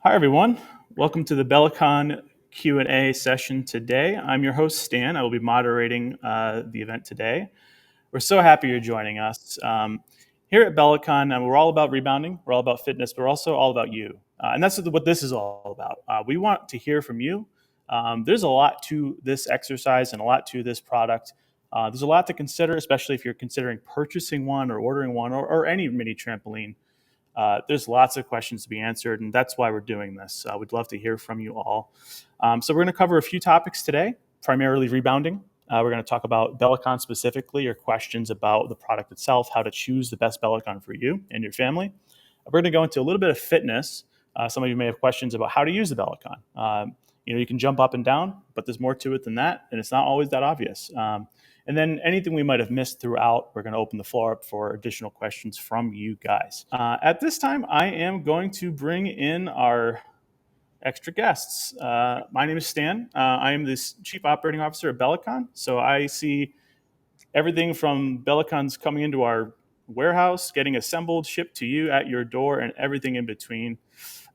Hi, everyone. Welcome to the bellicon Q&A session today. I'm your host, Stan. I will be moderating the event today. We're so happy you're joining us. Here at bellicon, we're all about rebounding. We're all about fitness, but we're also all about you. And that's what this is all about. We want to hear from you. There's a lot to this exercise and a lot to this product. There's a lot to consider, especially if you're considering purchasing one or ordering one or any mini trampoline. There's lots of questions to be answered, and that's why we're doing this. We'd love to hear from you all. So we're going to cover a few topics today, primarily rebounding. We're going to talk about bellicon specifically, or questions about the product itself, how to choose the best bellicon for you and your family. We're going to go into a little bit of fitness. Some of you may have questions about how to use the bellicon. You can jump up and down, but there's more to it than that, and it's not always that obvious. And then anything we might have missed throughout, we're going to open the floor up for additional questions from you guys. At this time, I am going to bring in our extra guests. My name is Stan. I am the Chief Operating Officer at bellicon. So I see everything from bellicons coming into our warehouse, getting assembled, shipped to you at your door, and everything in between.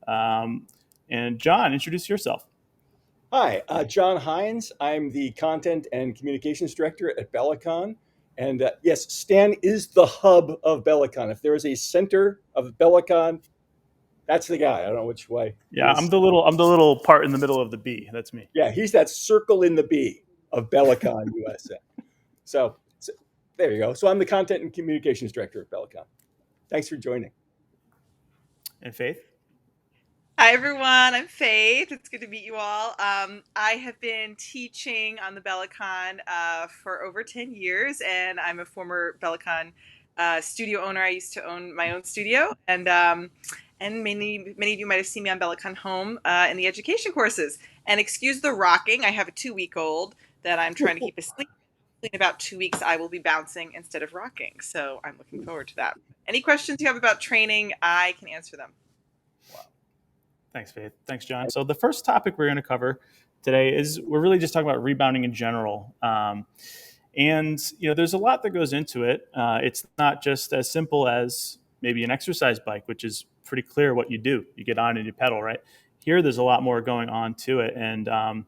And John, introduce yourself. Hi, John Hines. I'm the Content and Communications Director at bellicon. And yes, Stan is the hub of bellicon. If there is a center of bellicon, that's the guy. I don't know which way. Yeah, I'm the little part in the middle of the B. That's me. Yeah, he's that circle in the B of bellicon USA. So there you go. So I'm the Content and Communications Director at bellicon. Thanks for joining. And Fayth? Hi, everyone. I'm Fayth. It's good to meet you all. I have been teaching on the bellicon for over 10 years, and I'm a former bellicon studio owner. I used to own my own studio, and many of you might have seen me on bellicon Home in the education courses. And excuse the rocking. I have a 2-week-old that I'm trying to keep asleep. In about 2 weeks, I will be bouncing instead of rocking, so I'm looking forward to that. Any questions you have about training, I can answer them. Thanks, Fayth. Thanks, John. So the first topic we're going to cover today is we're really just talking about rebounding in general. And there's a lot that goes into it. It's not just as simple as maybe an exercise bike, which is pretty clear what you do. You get on and you pedal, right? Here, there's a lot more going on to it. And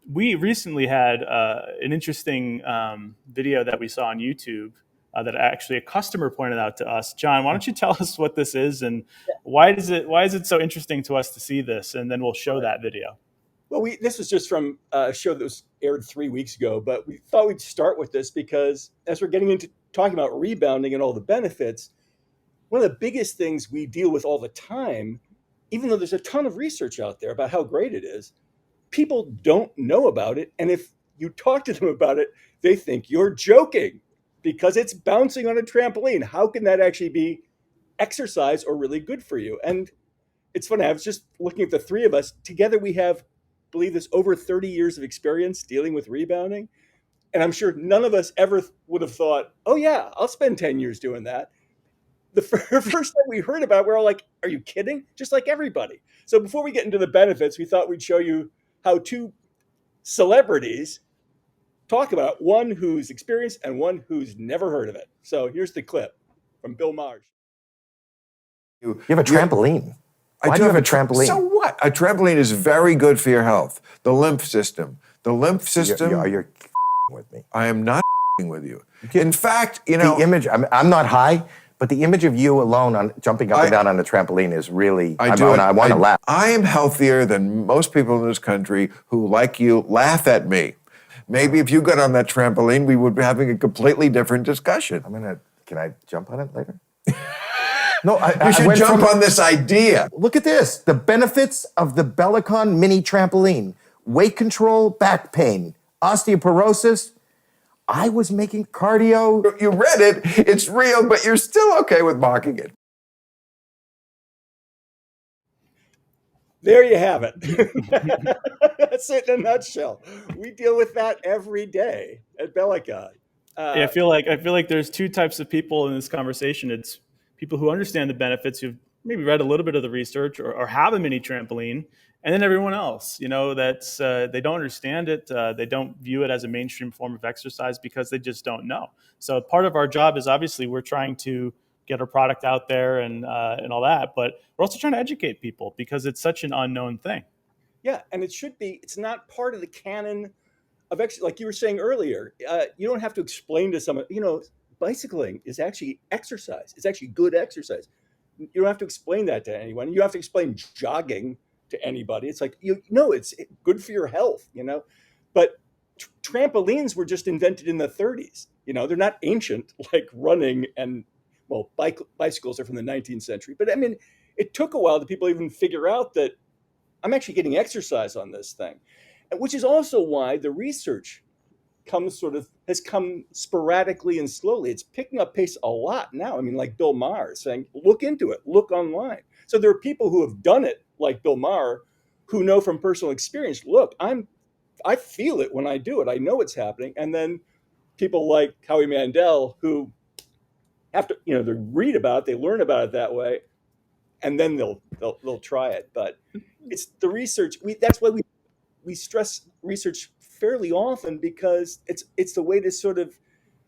we recently had an interesting video that we saw on YouTube that actually a customer pointed out to us. John, why don't you tell us what this is and why is it so interesting to us to see this? And then we'll show that video. Well, this was just from a show that was aired 3 weeks ago, but we thought we'd start with this because as we're getting into talking about rebounding and all the benefits, one of the biggest things we deal with all the time, even though there's a ton of research out there about how great it is, people don't know about it. And if you talk to them about it, they think you're joking because it's bouncing on a trampoline. How can that actually be exercise or really good for you? And it's funny, I was just looking at the three of us. Together we have, I believe this, over 30 years of experience dealing with rebounding. And I'm sure none of us ever would have thought, oh yeah, I'll spend 10 years doing that. The first time we heard about it, we're all like, are you kidding? Just like everybody. So before we get into the benefits, we thought we'd show you how two celebrities talk about one who's experienced and one who's never heard of it. So here's the clip from Bill Maher. You have a trampoline. I do have a trampoline. So what? A trampoline is very good for your health. The lymph system. The lymph system. You're with me. I am not with you. In fact, the image. I'm not high, but the image of you alone on jumping up and down on the trampoline is really. I want to laugh. I am healthier than most people in this country who, like you, laugh at me. Maybe if you got on that trampoline, we would be having a completely different discussion. Can I jump on it later? No, you should jump on this idea. Look at this. The benefits of the bellicon mini trampoline. Weight control, back pain, osteoporosis. I was making cardio. You read it. It's real, but you're still okay with mocking it. There you have it. That's it in a nutshell. We deal with that every day at bellicon. I feel like there's two types of people in this conversation. It's people who understand the benefits, who've maybe read a little bit of the research or have a mini trampoline, and then everyone else, that's they don't understand it. They don't view it as a mainstream form of exercise because they just don't know. So part of our job is obviously we're trying to get our product out there and all that. But we're also trying to educate people because it's such an unknown thing. Yeah, and it should be. It's not part of the canon of like you were saying earlier. You don't have to explain to someone. Bicycling is actually exercise. It's actually good exercise. You don't have to explain that to anyone. You have to explain jogging to anybody. It's like it's good for your health. But trampolines were just invented in the 30s. They're not ancient like running and bicycles are from the 19th century. But I mean, it took a while to people even figure out that I'm actually getting exercise on this thing, which is also why the research has come sporadically and slowly. It's picking up pace a lot now. I mean, like Bill Maher saying, look into it, look online. So there are people who have done it, like Bill Maher, who know from personal experience, look, I feel it when I do it. I know it's happening. And then people like Howie Mandel, who after, they read about it, they learn about it that way, and then they'll try it. But it's the research. That's why we stress research fairly often, because it's the way to sort of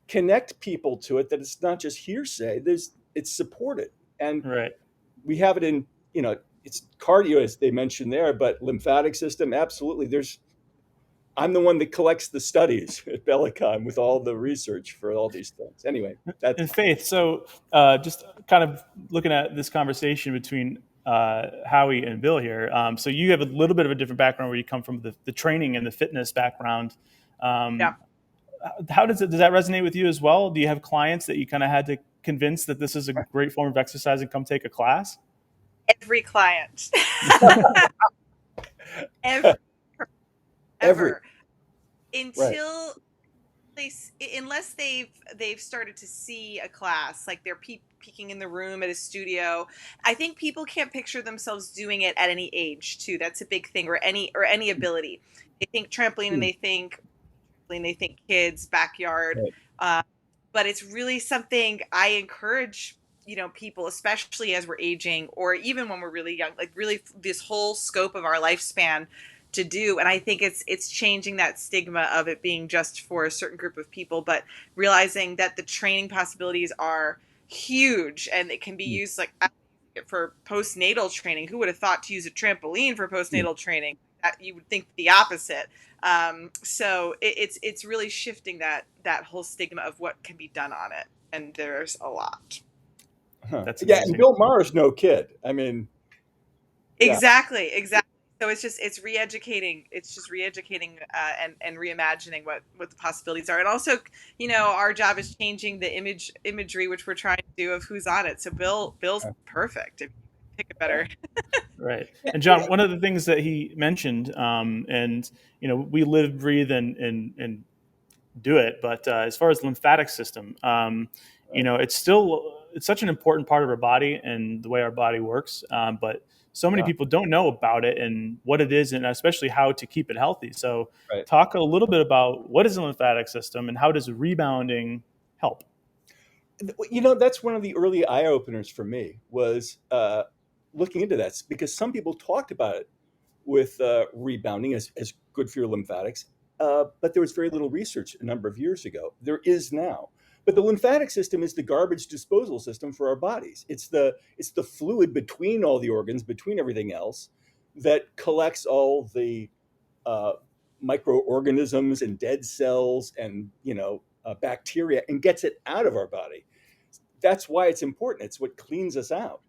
connect people to it, that it's not just hearsay. It's supported, and Right. we have it in it's cardio, as they mentioned there, but lymphatic system, absolutely. I'm the one that collects the studies at Bellicon with all the research for all these things. Anyway, that's And Fayth, so just kind of looking at this conversation between Howie and Bill here. So you have a little bit of a different background where you come from the training and the fitness background. Yeah. How does that resonate with you as well? Do you have clients that you kind of had to convince that this is a great form of exercise and come take a class? Every client. Ever. Until unless they've started to see a class, like they're peeking in the room at a studio. I think people can't picture themselves doing it at any age too. That's a big thing, or any ability. They think trampoline and they think kids, backyard. Right. But it's really something I encourage, people, especially as we're aging, or even when we're really young, like really this whole scope of our lifespan to do. And I think it's changing that stigma of it being just for a certain group of people, but realizing that the training possibilities are huge, and it can be used for postnatal training. Who would have thought to use a trampoline for postnatal training? That you would think the opposite. So it's really shifting that whole stigma of what can be done on it, and there's a lot. That's and amazing. Bill Maher's no kid. I mean, Exactly. So it's re-educating. It's just re-educating and reimagining what the possibilities are. And also, our job is changing the imagery, which we're trying to do, of who's on it. So Bill's perfect. If you pick a better. Right. And John, one of the things that he mentioned, and we live, breathe, and do it, but as far as lymphatic system, it's such an important part of our body and the way our body works. But so many people don't know about it and what it is, and especially how to keep it healthy. So talk a little bit about what is the lymphatic system and how does rebounding help? That's one of the early eye openers for me, was looking into that, because some people talked about it with rebounding as good for your lymphatics, but there was very little research a number of years ago. There is now. But the lymphatic system is the garbage disposal system for our bodies. It's the fluid between all the organs, between everything else, that collects all the microorganisms and dead cells and bacteria, and gets it out of our body. That's why it's important. It's what cleans us out.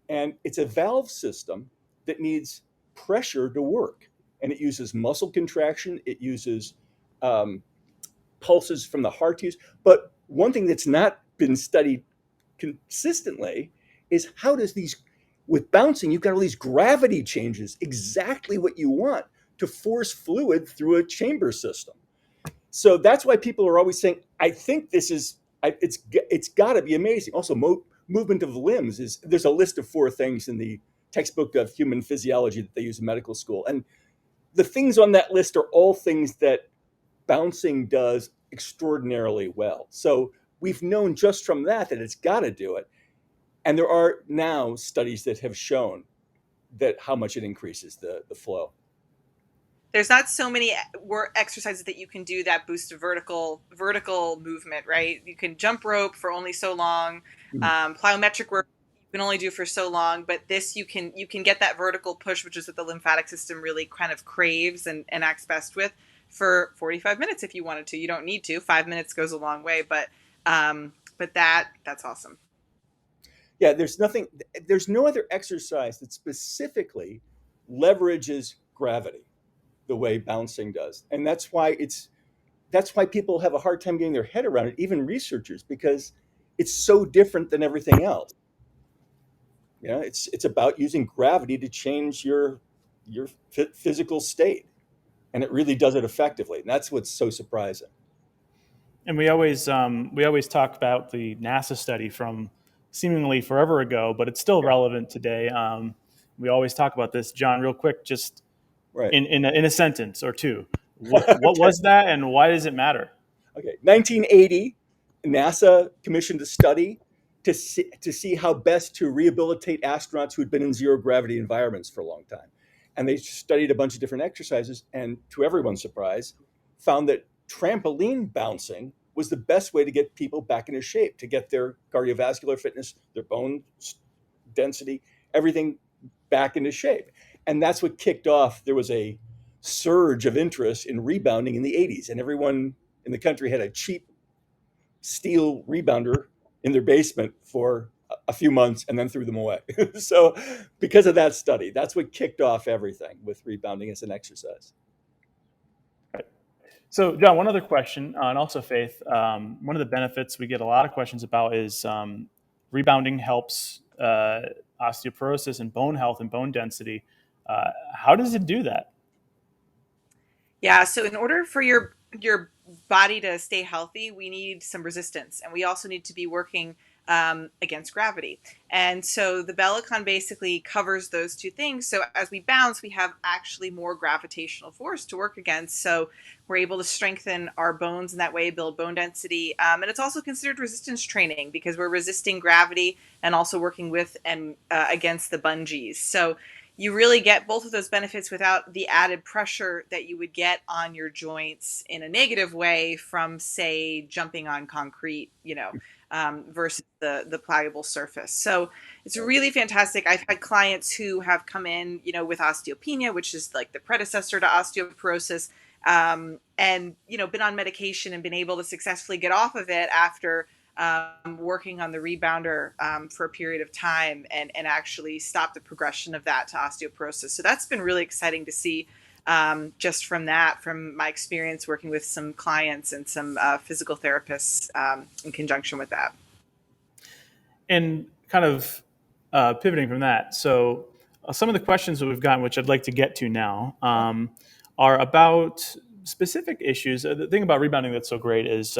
And it's a valve system that needs pressure to work. And it uses muscle contraction. It uses pulses from the heart to use. But one thing that's not been studied consistently is how does with bouncing, you've got all these gravity changes, exactly what you want to force fluid through a chamber system. So that's why people are always saying, I think it's got to be amazing. Also, movement of the limbs there's a list of 4 things in the textbook of human physiology that they use in medical school. And the things on that list are all things that bouncing does extraordinarily well. So we've known just from that it's got to do it. And there are now studies that have shown that how much it increases the flow. there's not so many work exercises that you can do that boost a vertical movement, right? You can jump rope for only so long. Plyometric work you can only do for so long, but this you can get that vertical push, which is what the lymphatic system really kind of craves and acts best with, for 45 minutes if you wanted to. You don't need to. 5 minutes goes a long way, but that's awesome. Yeah, there's no other exercise that specifically leverages gravity the way bouncing does. And that's why people have a hard time getting their head around it, even researchers, because it's so different than everything else. You know, it's about using gravity to change your physical state, and it really does it effectively. And that's what's so surprising. And we always talk about the NASA study from seemingly forever ago, but it's still relevant today. We always talk about this, John. Real quick, just Right. in a sentence or two, what was that, and why does it matter? Okay, 1980, NASA commissioned a study to see how best to rehabilitate astronauts who had been in zero gravity environments for a long time. And they studied a bunch of different exercises, and to everyone's surprise, found that trampoline bouncing was the best way to get people back into shape, to get their cardiovascular fitness, their bone density, everything back into shape. And that's what kicked off. There was a surge of interest in rebounding in the 80s, and everyone in the country had a cheap steel rebounder in their basement for a few months and then threw them away. So because of that study, that's what kicked off everything with rebounding as an exercise. Right. So John, one other question, and also Fayth, one of the benefits we get a lot of questions about is rebounding helps osteoporosis and bone health and bone density. How does it do that? Yeah, so in order for your body to stay healthy, we need some resistance, and we also need to be working against gravity. And so the bellicon basically covers those two things. So as we bounce, we have actually more gravitational force to work against. So we're able to strengthen our bones in that way, build bone density. And it's also considered resistance training because we're resisting gravity and also working with and against the bungees. So you really get both of those benefits without the added pressure that you would get on your joints in a negative way from, say, jumping on concrete, versus the pliable surface. So it's really fantastic. I've had clients who have come in, with osteopenia, which is like the predecessor to osteoporosis, and, been on medication and been able to successfully get off of it after working on the rebounder for a period of time and actually stop the progression of that to osteoporosis. So that's been really exciting to see just from my experience working with some clients and some physical therapists in conjunction with that. And kind of pivoting from that, so some of the questions that we've gotten, which I'd like to get to now, are about specific issues. The thing about rebounding that's so great is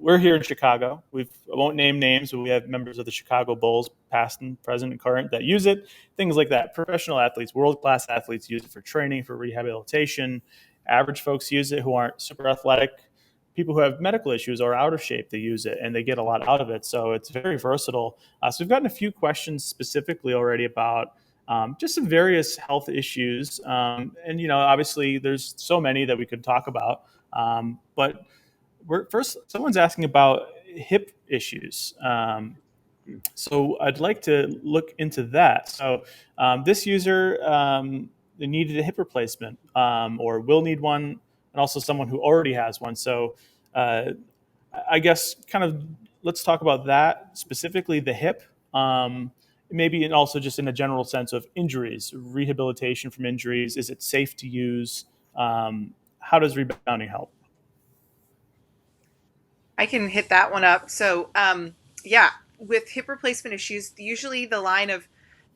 we're here in Chicago. I won't name names, but we have members of the Chicago Bulls, past and present and current, that use it. Things like that. Professional athletes, world-class athletes use it for training, for rehabilitation. Average folks use it who aren't super athletic. People who have medical issues or out of shape, they use it, and they get a lot out of it. So it's very versatile. So we've gotten a few questions specifically already about just some various health issues. And, obviously there's so many that we could talk about. But someone's asking about hip issues. So I'd like to look into that. So this user needed a hip replacement or will need one, and also someone who already has one. So I guess kind of let's talk about that, specifically the hip, maybe, and also just in a general sense of injuries, rehabilitation from injuries. Is it safe to use? How does rebounding help? I can hit that one up. So, with hip replacement issues, usually the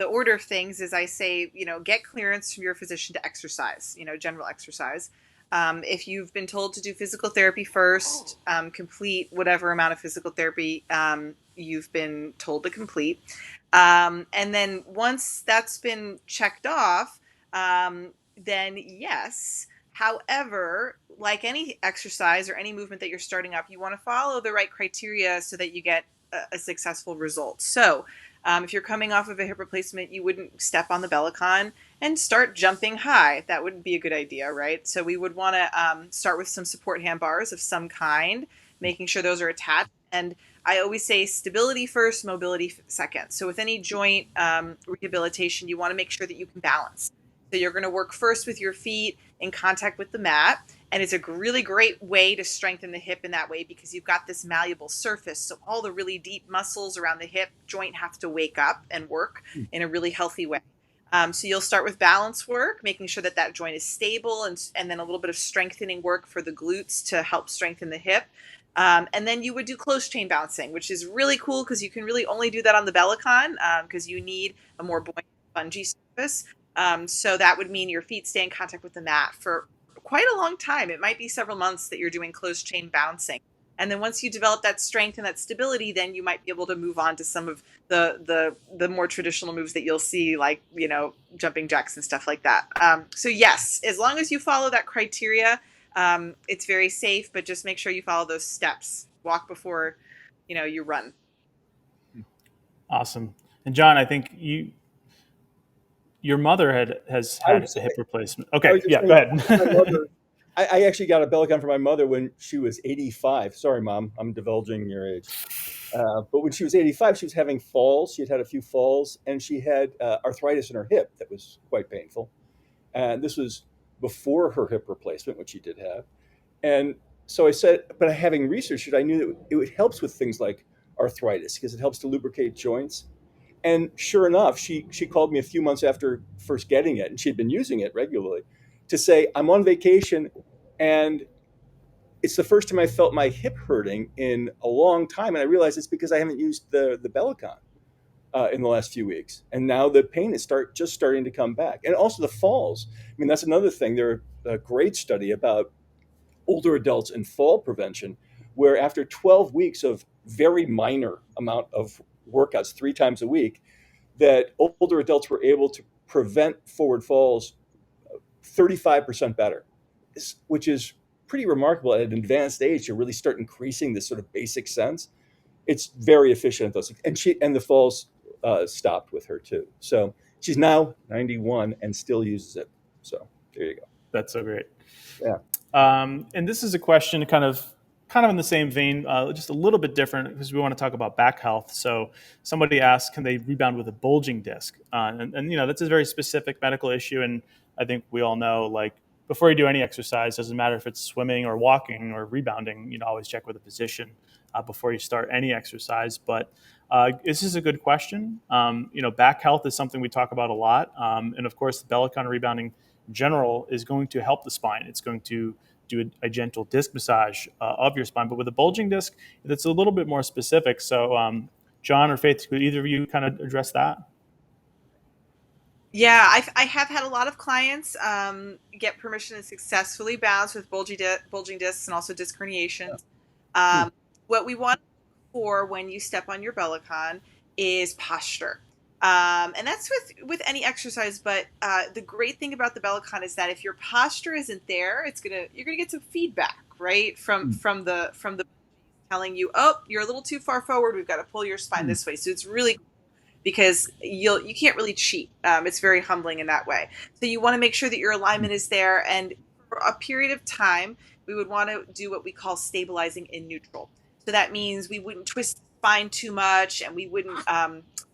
order of things is I say, get clearance from your physician to exercise, general exercise. If you've been told to do physical therapy first, complete whatever amount of physical therapy you've been told to complete. And then once that's been checked off, then yes. However, like any exercise or any movement that you're starting up, you want to follow the right criteria so that you get a successful result. So if you're coming off of a hip replacement, you wouldn't step on the bellicon and start jumping high. That would be a good idea, right? So we would want to start with some support handbars of some kind, making sure those are attached. And I always say stability first, mobility second. So with any joint rehabilitation, you want to make sure that you can balance. So you're going to work first with your feet in contact with the mat. And it's a really great way to strengthen the hip in that way because you've got this malleable surface. So all the really deep muscles around the hip joint have to wake up and work in a really healthy way. So you'll start with balance work, making sure that that joint is stable, and then a little bit of strengthening work for the glutes to help strengthen the hip. And then you would do close chain bouncing, which is really cool because you can really only do that on the bellicon because you need a more buoyant bungee surface. So that would mean your feet stay in contact with the mat for quite a long time. It might be several months that you're doing close chain bouncing. And then once you develop that strength and that stability, then you might be able to move on to some of the more traditional moves that you'll see, like, jumping jacks and stuff like that. So yes, as long as you follow that criteria, it's very safe, but just make sure you follow those steps. Walk before, you run. Awesome. And John, I think your mother has had a hip replacement. Okay, yeah, go ahead. My mother, I actually got a bellicon for my mother when she was 85. Sorry, Mom, I'm divulging your age. But when she was 85, she was having falls. She had had a few falls, and she had arthritis in her hip that was quite painful. And this was before her hip replacement, which she did have. And so I said, but having researched it, I knew that it helps with things like arthritis because it helps to lubricate joints. And sure enough, she called me a few months after first getting it, and she'd been using it regularly, to say, I'm on vacation, and it's the first time I felt my hip hurting in a long time. And I realized it's because I haven't used the bellicon in the last few weeks. And now the pain is just starting to come back. And also the falls. I mean, that's another thing. There's a great study about older adults and fall prevention, where after 12 weeks of very minor amount of workouts 3 times a week, that older adults were able to prevent forward falls 35% better, which is pretty remarkable at an advanced age to really start increasing this sort of basic sense. It's very efficient at those, and the falls stopped with her too. So she's now 91 and still uses it. So there you go. That's so great. Yeah. And this is a question kind of in the same vein, just a little bit different because we want to talk about back health. So somebody asked, can they rebound with a bulging disc? And that's a very specific medical issue. And I think we all know, like, before you do any exercise, doesn't matter if it's swimming or walking or rebounding, always check with a physician before you start any exercise. But this is a good question. Back health is something we talk about a lot. And of course, the bellicon rebounding in general is going to help the spine. It's going to do a gentle disc massage of your spine. But with a bulging disc, it's a little bit more specific. So John or Fayth, could either of you kind of address that? Yeah, I have had a lot of clients get permission to successfully bounce with bulging discs and also disc herniations. What we want for when you step on your bellicon is posture. And that's with any exercise, but the great thing about the bellicon is that if your posture isn't there, you're gonna get some feedback, right, from the telling you, oh, you're a little too far forward. We've got to pull your spine this way. So it's really cool because you can't really cheat. It's very humbling in that way. So you want to make sure that your alignment is there, and for a period of time, we would want to do what we call stabilizing in neutral. So that means we wouldn't twist the spine too much, and we wouldn't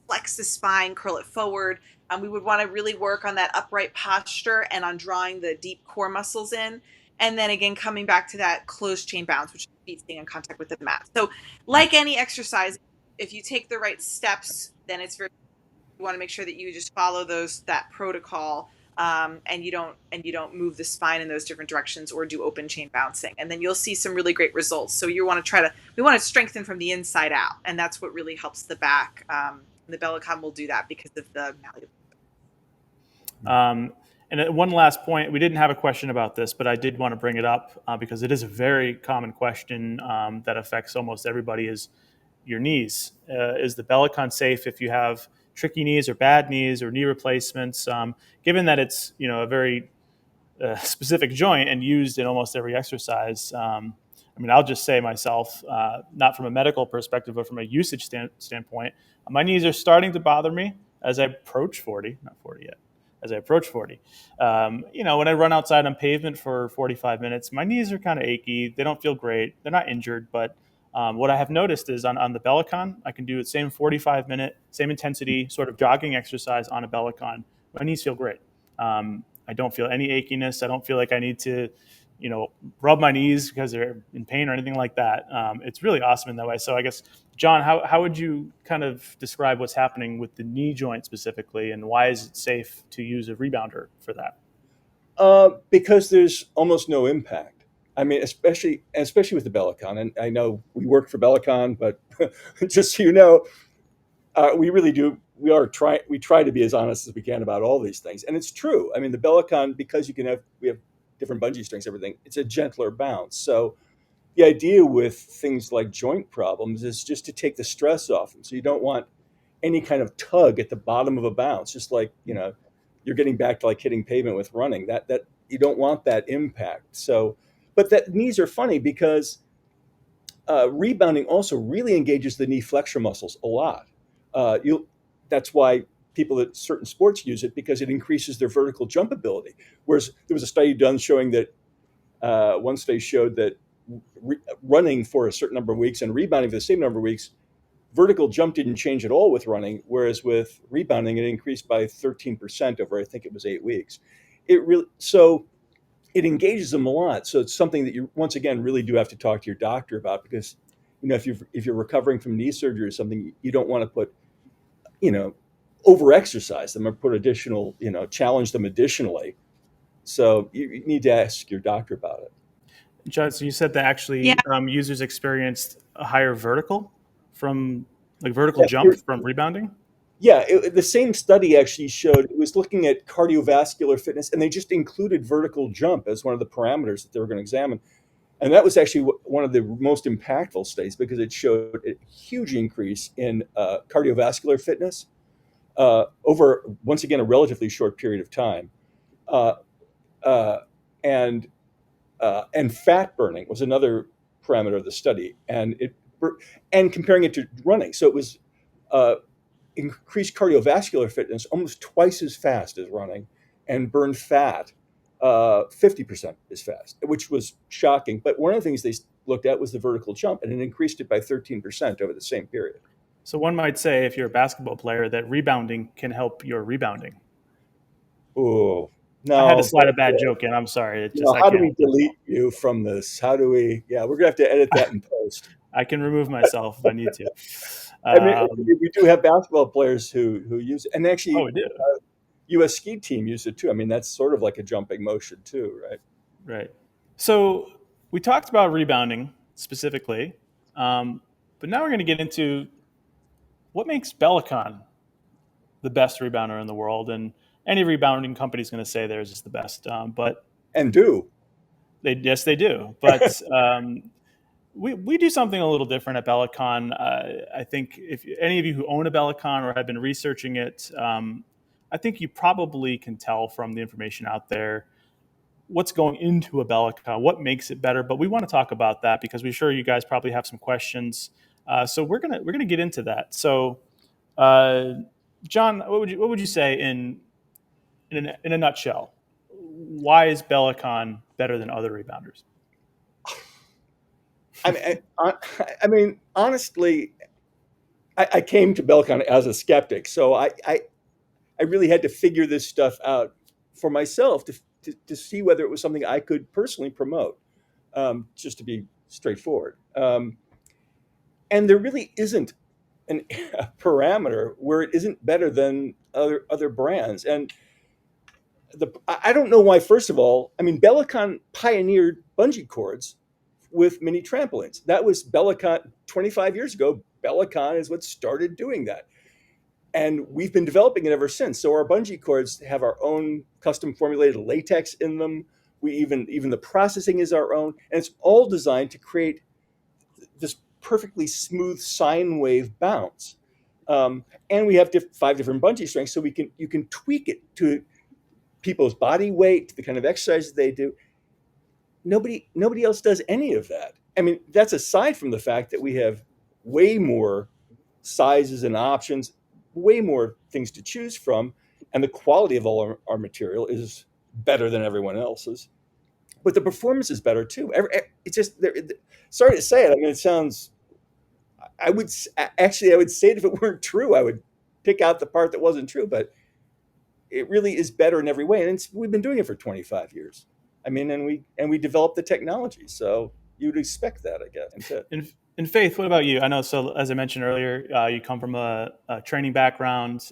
flex the spine, curl it forward. We would want to really work on that upright posture and on drawing the deep core muscles in. And then again, coming back to that closed chain bounce, which is feet staying in contact with the mat. So like any exercise, if you take the right steps, then you want to make sure that you just follow that protocol, and you don't move the spine in those different directions or do open chain bouncing, and then you'll see some really great results. So we want to strengthen from the inside out, and that's what really helps the back. The bellicon will do that because of the malleable. And one last point, we didn't have a question about this, but I did want to bring it up because it is a very common question that affects almost everybody, is your knees. Is the bellicon safe if you have tricky knees or bad knees or knee replacements? Given that it's a very specific joint and used in almost every exercise. I'll just say myself, not from a medical perspective, but from a usage standpoint, my knees are starting to bother me as I approach 40, not 40 yet. as I approach 40. When I run outside on pavement for 45 minutes, my knees are kind of achy. They don't feel great. They're not injured, but what I have noticed is on the bellicon, I can do the same 45-minute, same intensity sort of jogging exercise on a bellicon. My knees feel great. I don't feel any achiness. I don't feel like I need to, rub my knees because they're in pain or anything like that. It's really awesome in that way. So I guess, John, how would you kind of describe what's happening with the knee joint specifically, and why is it safe to use a rebounder for that? Because there's almost no impact. I mean, especially with the bellicon. And I know we work for bellicon, but just so you know, we really do. We try to be as honest as we can about all these things, and it's true. I mean, the bellicon, because we have different bungee strengths, everything. It's a gentler bounce. So the idea with things like joint problems is just to take the stress off them. So you don't want any kind of tug at the bottom of a bounce, just like you're getting back to like hitting pavement with running. That you don't want that impact. So, but that knees are funny because rebounding also really engages the knee flexor muscles a lot. That's why people at certain sports use it, because it increases their vertical jump ability. Whereas there was a study done showing that one study showed that running for a certain number of weeks and rebounding for the same number of weeks, vertical jump didn't change at all with running, whereas with rebounding, it increased by 13% over, I think it was 8 weeks. It engages them a lot. So it's something that you, once again, really do have to talk to your doctor about, because, if you're recovering from knee surgery or something, you don't want to put, over exercise them or put additional, challenge them additionally. So you need to ask your doctor about it. John, so you said that actually users experienced a higher vertical jump from rebounding? Yeah, the same study actually showed, it was looking at cardiovascular fitness, and they just included vertical jump as one of the parameters that they were going to examine. And that was actually one of the most impactful studies, because it showed a huge increase in cardiovascular fitness over, once again, a relatively short period of time. Uh, uh, and fat burning was another parameter of the study, and comparing it to running. So it was increased cardiovascular fitness almost twice as fast as running, and burned fat 50% as fast, which was shocking. But one of the things they looked at was the vertical jump, and it increased it by 13% over the same period. So one might say, if you're a basketball player, that rebounding can help your rebounding. Oh, no. I had to slide a bad joke in. I'm sorry. How do we delete you from this? How do we? Yeah, we're gonna have to edit that in post. I can remove myself if I need to. I mean, we do have basketball players who use it, and actually, we do. U.S. ski team used it too. I mean, that's sort of like a jumping motion too, right? Right. So we talked about rebounding specifically, but now we're going to get into what makes bellicon the best rebounder in the world. And any rebounding company is going to say theirs is the best, but and do they do. But we do something a little different at bellicon. I think if any of you who own a bellicon or have been researching it, I think you probably can tell from the information out there what's going into a bellicon, what makes it better. But we want to talk about that because we're sure you guys probably have some questions. So we're gonna get into that. So, John, what would you say in a nutshell? Why is bellicon better than other rebounders? I mean, honestly, I came to bellicon as a skeptic, so I really had to figure this stuff out for myself to see whether it was something I could personally promote, just to be straightforward. And there really isn't a parameter where it isn't better than other brands. And I don't know why. First of all, I mean, bellicon pioneered bungee cords with mini trampolines. That was bellicon 25 years ago. Bellicon is what started doing that. And we've been developing it ever since. So our bungee cords have our own custom formulated latex in them. We even the processing is our own, and it's all designed to create this perfectly smooth sine wave bounce. And we have 5 different bungee strengths, so you can tweak it to people's body weight, to the kind of exercises they do. Nobody else does any of that. I mean, that's aside from the fact that we have way more sizes and options, way more things to choose from, and the quality of all our material is better than everyone else's. But the performance is better too. It's just, sorry to say it. I mean, it sounds, I would say it if it weren't true. I would pick out the part that wasn't true, but it really is better in every way. And we've been doing it for 25 years. I mean, and we developed the technology. So you'd expect that, I guess. In Fayth, what about you? I know, so as I mentioned earlier, you come from a training background.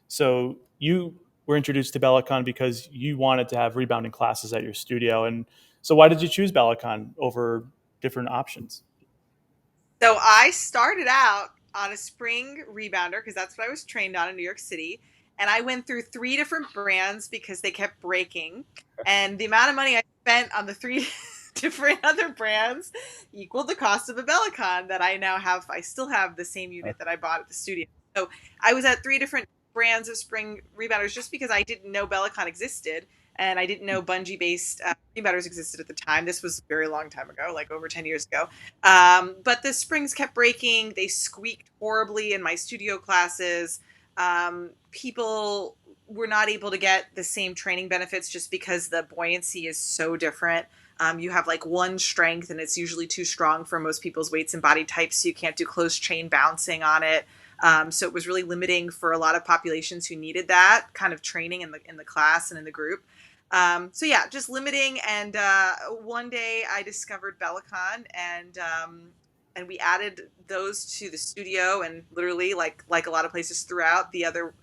So you were introduced to bellicon because you wanted to have rebounding classes at your studio. And so why did you choose bellicon over different options? So I started out on a spring rebounder because that's what I was trained on in New York City. And I went through 3 different brands because they kept breaking. And the amount of money I spent on the 3 different other brands equaled the cost of a bellicon that I now have. I still have the same unit that I bought at the studio. So I was at 3 different brands of spring rebounders just because I didn't know bellicon existed. And I didn't know bungee-based rebounders existed at the time. This was a very long time ago, like over 10 years ago. But the springs kept breaking. They squeaked horribly in my studio classes. People were not able to get the same training benefits just because the buoyancy is so different. You have like one strength, and it's usually too strong for most people's weights and body types, so you can't do closed chain bouncing on it. So it was really limiting for a lot of populations who needed that kind of training in the class and in the group. So yeah, just limiting. And one day I discovered bellicon, and we added those to the studio, and literally like a lot of places throughout the other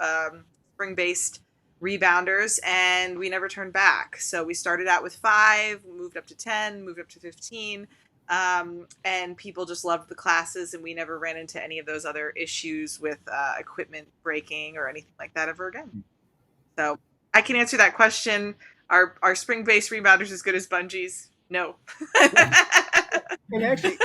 spring-based rebounders, and we never turned back. So we started out with 5, moved up to 10, moved up to 15. And people just loved the classes, and we never ran into any of those other issues with equipment breaking or anything like that ever again. So I can answer that question. Are spring-based rebounders as good as bungees? No. And actually,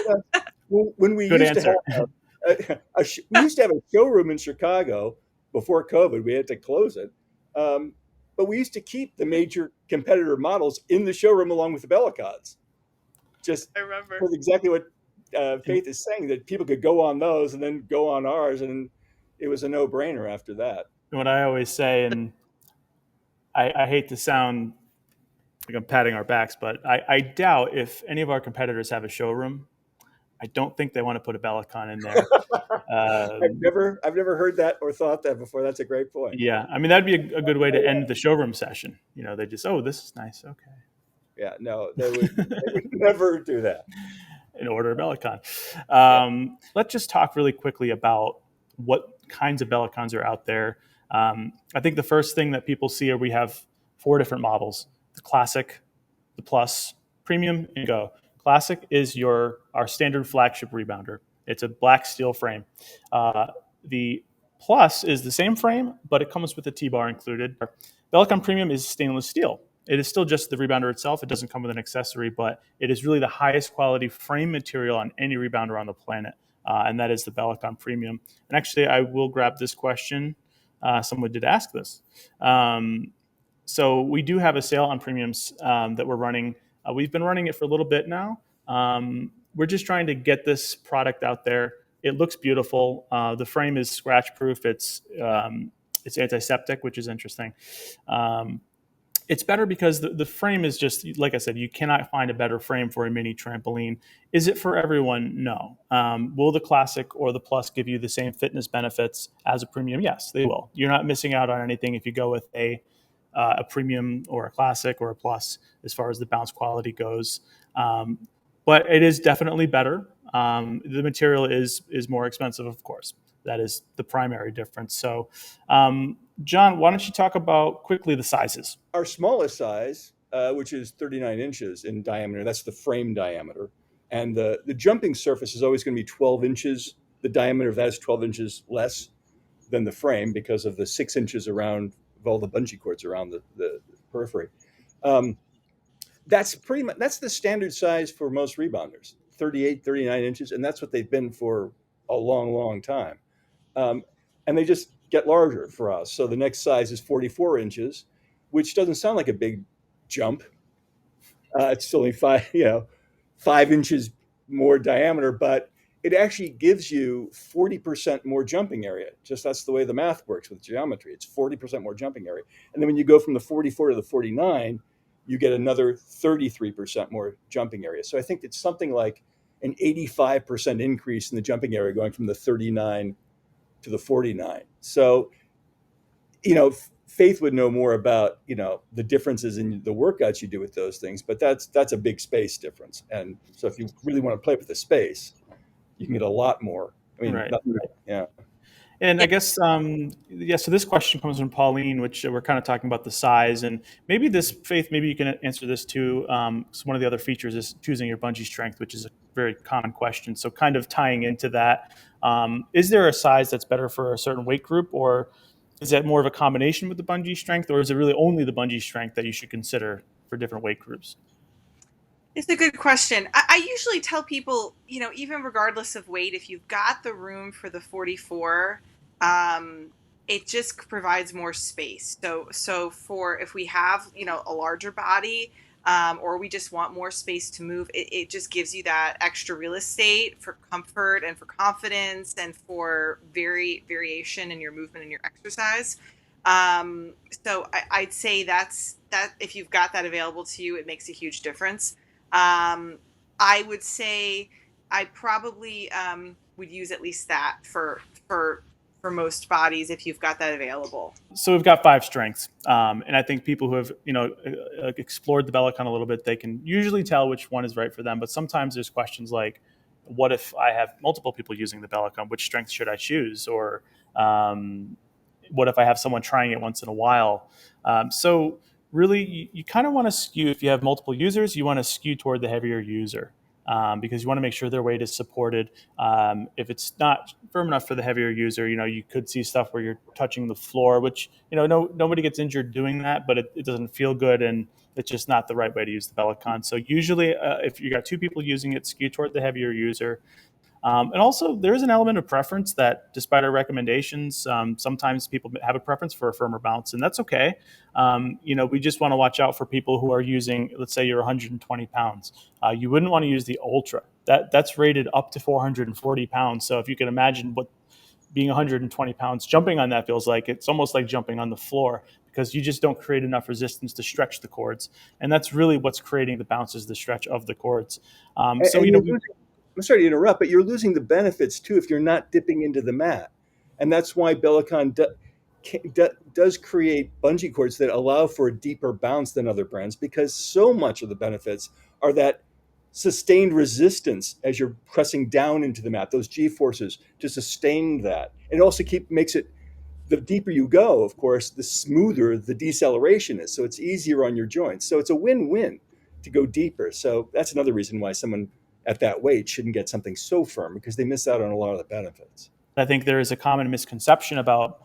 when we used to have we used to have a showroom in Chicago before COVID, we had to close it. But we used to keep the major competitor models in the showroom along with the bellicons. Just I remember. was exactly what Fayth is saying, that people could go on those and then go on ours, and it was a no-brainer after that. What I always say, and I hate to sound like I'm patting our backs, but I doubt if any of our competitors have a showroom. I don't think they want to put a bellicon in there. I've never heard that or thought that before. That's a great point. Yeah, I mean, that'd be a good way to end the showroom session. You know, they just, oh, this is nice. Okay. Yeah, no, they would never do that. And order a bellicon. Let's just talk really quickly about what kinds of bellicons are out there. I think the first thing that people see are we have 4 different models: the Classic, the Plus, Premium, and Go. Classic is our standard flagship rebounder. It's a black steel frame. The Plus is the same frame, but it comes with a T-bar included. Bellicon Premium is stainless steel. It is still just the rebounder itself. It doesn't come with an accessory, but it is really the highest quality frame material on any rebounder on the planet, and that is the Bellicon Premium. And actually, I will grab this question. Someone did ask this. So we do have a sale on premiums that we're running. We've been running it for a little bit now. We're just trying to get this product out there. It looks beautiful. The frame is scratch-proof. It's antiseptic, which is interesting. It's better because the frame is just, like I said, you cannot find a better frame for a mini trampoline. Is it for everyone? No. Will the Classic or the Plus give you the same fitness benefits as a Premium? Yes, they will. You're not missing out on anything if you go with a Premium or a Classic or a Plus as far as the bounce quality goes. But it is definitely better. The material is more expensive, of course. That is the primary difference. So, John, why don't you talk about quickly the sizes? Our smallest size, which is 39 inches in diameter, that's the frame diameter. And the jumping surface is always going to be 12 inches. The diameter of that is 12 inches less than the frame because of the 6 inches around of all the bungee cords around the periphery. That's the standard size for most rebounders, 38, 39 inches. And that's what they've been for a long, long time. And they just get larger for us. So the next size is 44 inches, which doesn't sound like a big jump. It's only 5 inches more diameter, but it actually gives you 40% more jumping area. Just that's the way the math works with geometry. It's 40% more jumping area. And then when you go from the 44 to the 49, you get another 33% more jumping area. So I think it's something like an 85% increase in the jumping area going from the 39 to the 49. So, Fayth would know more about, the differences in the workouts you do with those things, but that's a big space difference. And so if you really want to play with the space, you can get a lot more. I mean, Right. Yeah. And I guess, so this question comes from Pauline, which we're kind of talking about the size. And maybe Fayth, maybe you can answer this too. So one of the other features is choosing your bungee strength, which is a very common question. So kind of tying into that, is there a size that's better for a certain weight group, or is that more of a combination with the bungee strength, or is it really only the bungee strength that you should consider for different weight groups? It's a good question. I usually tell people, even regardless of weight, if you've got the room for the 44, it just provides more space. So for if we have, a larger body, or we just want more space to move, it just gives you that extra real estate for comfort and for confidence and for variation in your movement and your exercise. So I'd say that if you've got that available to you, it makes a huge difference. I would say I probably would use at least that for most bodies if you've got that available. So we've got 5 strengths, and I think people who have explored the bellicon a little bit, they can usually tell which one is right for them. But sometimes there's questions like, what if I have multiple people using the bellicon? Which strength should I choose? Or what if I have someone trying it once in a while? So really, you kind of want to skew, if you have multiple users, you want to skew toward the heavier user, because you want to make sure their weight is supported. If it's not firm enough for the heavier user, you could see stuff where you're touching the floor, which, nobody gets injured doing that, but it doesn't feel good, and it's just not the right way to use the bellicon. So usually, if you got 2 people using it, skew toward the heavier user. And also, there is an element of preference that, despite our recommendations, sometimes people have a preference for a firmer bounce, and that's okay. We just want to watch out for people who are using, let's say you're 120 pounds. You wouldn't want to use the Ultra. That's rated up to 440 pounds. So if you can imagine what being 120 pounds jumping on that feels like, it's almost like jumping on the floor, because you just don't create enough resistance to stretch the cords. And that's really what's creating the bounces, the stretch of the cords. I'm sorry to interrupt, but you're losing the benefits too if you're not dipping into the mat. And that's why bellicon does create bungee cords that allow for a deeper bounce than other brands, because so much of the benefits are that sustained resistance as you're pressing down into the mat, those G forces to sustain that. And it also makes it, the deeper you go, of course, the smoother the deceleration is. So it's easier on your joints. So it's a win-win to go deeper. So that's another reason why someone at that weight shouldn't get something so firm, because they miss out on a lot of the benefits. I think there is a common misconception about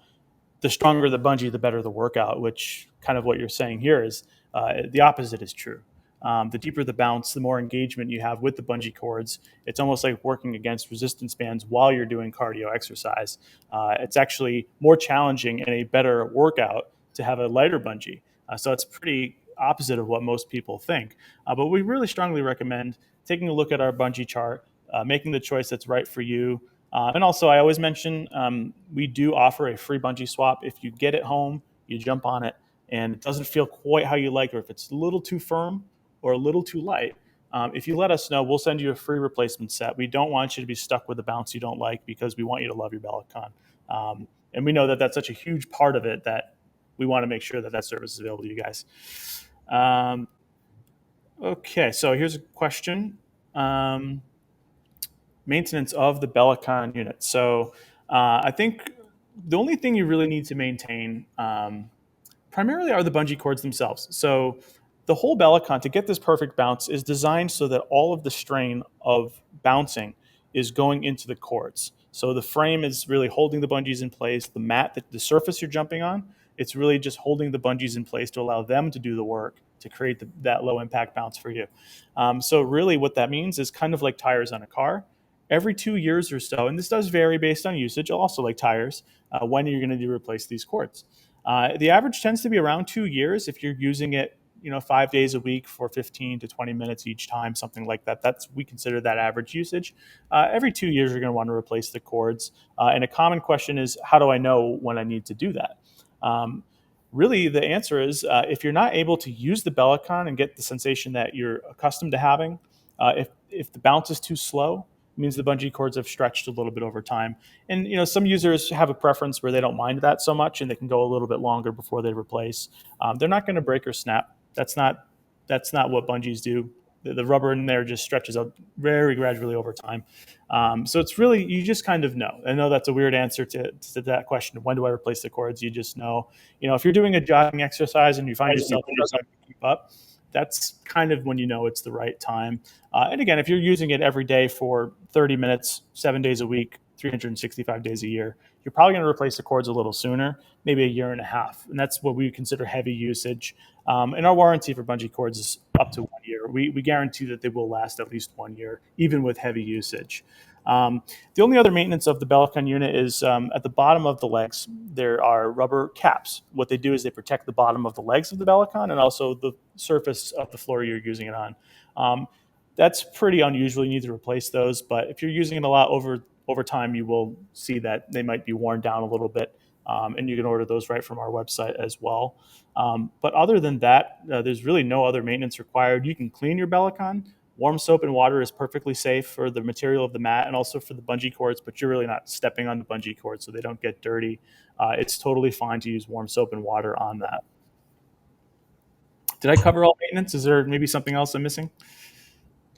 the stronger the bungee, the better the workout, which kind of what you're saying here is the opposite is true. The deeper the bounce, the more engagement you have with the bungee cords. It's almost like working against resistance bands while you're doing cardio exercise. It's actually more challenging and a better workout to have a lighter bungee. So it's pretty opposite of what most people think. But we really strongly recommend taking a look at our bungee chart, making the choice that's right for you. And also, I always mention we do offer a free bungee swap. If you get it home, you jump on it, and it doesn't feel quite how you like, or if it's a little too firm or a little too light, if you let us know, we'll send you a free replacement set. We don't want you to be stuck with a bounce you don't like, because we want you to love your bellicon. And we know that that's such a huge part of it that we want to make sure that that service is available to you guys. Okay, so here's a question. Maintenance of the bellicon unit. So I think the only thing you really need to maintain primarily are the bungee cords themselves. So the whole bellicon, to get this perfect bounce, is designed so that all of the strain of bouncing is going into the cords. So the frame is really holding the bungees in place. The mat, the surface you're jumping on, it's really just holding the bungees in place to allow them to do the work to create that low impact bounce for you. So really what that means is kind of like tires on a car. Every 2 years or so, and this does vary based on usage, also like tires, when you're going to replace these cords. The average tends to be around 2 years if you're using it 5 days a week for 15 to 20 minutes each time, something like that. We consider that average usage. Every 2 years, you're going to want to replace the cords. And a common question is, how do I know when I need to do that? Really, the answer is if you're not able to use the bellicon and get the sensation that you're accustomed to having, if the bounce is too slow, it means the bungee cords have stretched a little bit over time. And some users have a preference where they don't mind that so much, and they can go a little bit longer before they replace. They're not going to break or snap. That's not what bungees do. The rubber in there just stretches out very gradually over time. So it's really, you just kind of know. I know that's a weird answer to that question. When do I replace the cords? You just know. If you're doing a jogging exercise and you find yourself to keep up, that's kind of when you know it's the right time. And again, if you're using it every day for 30 minutes, 7 days a week, 365 days a year, you're probably going to replace the cords a little sooner, maybe a year and a half. And that's what we consider heavy usage. And our warranty for bungee cords is up to 1 year. We guarantee that they will last at least 1 year, even with heavy usage. The only other maintenance of the bellicon unit is at the bottom of the legs, there are rubber caps. What they do is they protect the bottom of the legs of the bellicon and also the surface of the floor you're using it on. That's pretty unusual. You need to replace those. But if you're using it a lot over time, you will see that they might be worn down a little bit. And you can order those right from our website as well. But other than that, there's really no other maintenance required. You can clean your bellicon. Warm soap and water is perfectly safe for the material of the mat and also for the bungee cords, but you're really not stepping on the bungee cords so they don't get dirty. It's totally fine to use warm soap and water on that. Did I cover all maintenance? Is there maybe something else I'm missing?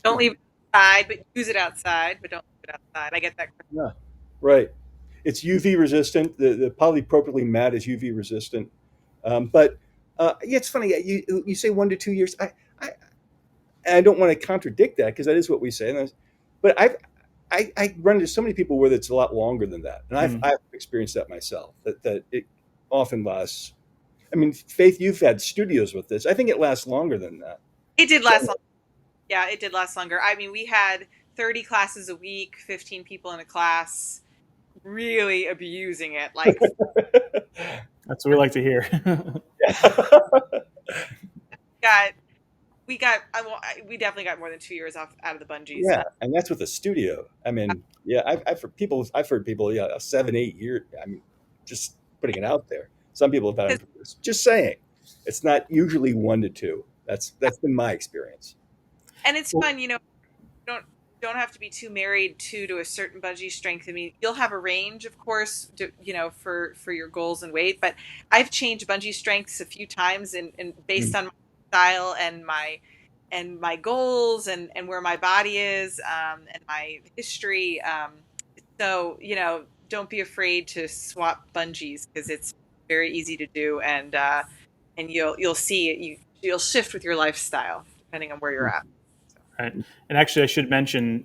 Don't leave it outside, but use it outside, but don't leave it outside. I get that. Yeah, right. It's UV resistant. The polypropylene mat is UV resistant. But yeah, it's funny. You say 1 to 2 years. I don't want to contradict that because that is what we say. But I run into so many people where it's a lot longer than that, and I've experienced that myself. That it often lasts. I mean, Fayth, you've had studios with this. I think it lasts longer than that. It did last longer. Yeah, it did last longer. I mean, we had 30 classes a week, 15 people in a class, really abusing it. Like that's what we like to hear. we definitely got more than 2 years out of the bungees. Yeah, and that's with a studio. I mean, yeah, I've heard people, 7, 8 years. I mean, just putting it out there. Some people have had it. Just saying, it's not usually 1 to 2. That's been my experience. And it's fun, don't have to be too married to a certain bungee strength. I mean, you'll have a range, of course, for your goals and weight. But I've changed bungee strengths a few times, and based on my style and my goals and where my body is and my history. So don't be afraid to swap bungees because it's very easy to do, and you'll see it. You'll shift with your lifestyle depending on where you're at. Right. And actually, I should mention,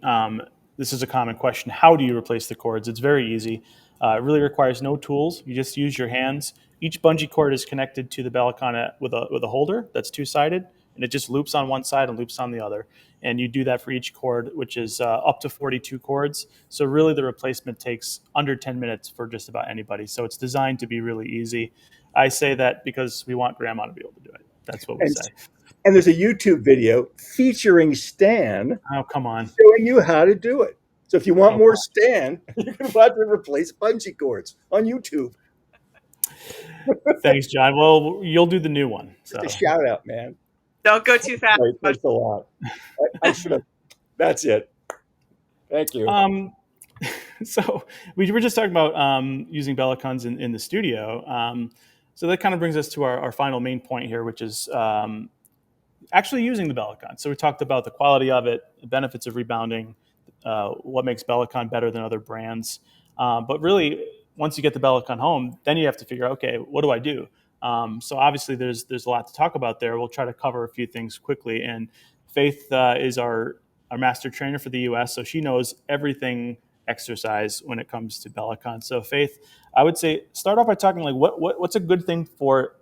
this is a common question. How do you replace the cords? It's very easy. It really requires no tools. You just use your hands. Each bungee cord is connected to the bellicon with a holder that's two-sided, and it just loops on one side and loops on the other. And you do that for each cord, which is up to 42 cords. So really, the replacement takes under 10 minutes for just about anybody. So it's designed to be really easy. I say that because we want grandma to be able to do it. That's what we say. And there's a YouTube video featuring Stan. Oh, come on. Showing you how to do it. So if you want more Stan, you can watch him replace bungee cords on YouTube. Thanks, John. Well, you'll do the new one. So. Just a shout out, man. Don't go too fast. Right, thanks a lot. I should have. That's it. Thank you. So we were just talking about using bellicons in the studio. So that kind of brings us to our final main point here, which is actually using the bellicon. So we talked about the quality of it, the benefits of rebounding, what makes bellicon better than other brands. But really, once you get the bellicon home, then you have to figure out, okay, what do I do? So obviously, there's a lot to talk about there. We'll try to cover a few things quickly. And Fayth is our master trainer for the U.S., so she knows everything exercise when it comes to bellicon. So Fayth, I would say start off by talking like what's a good thing for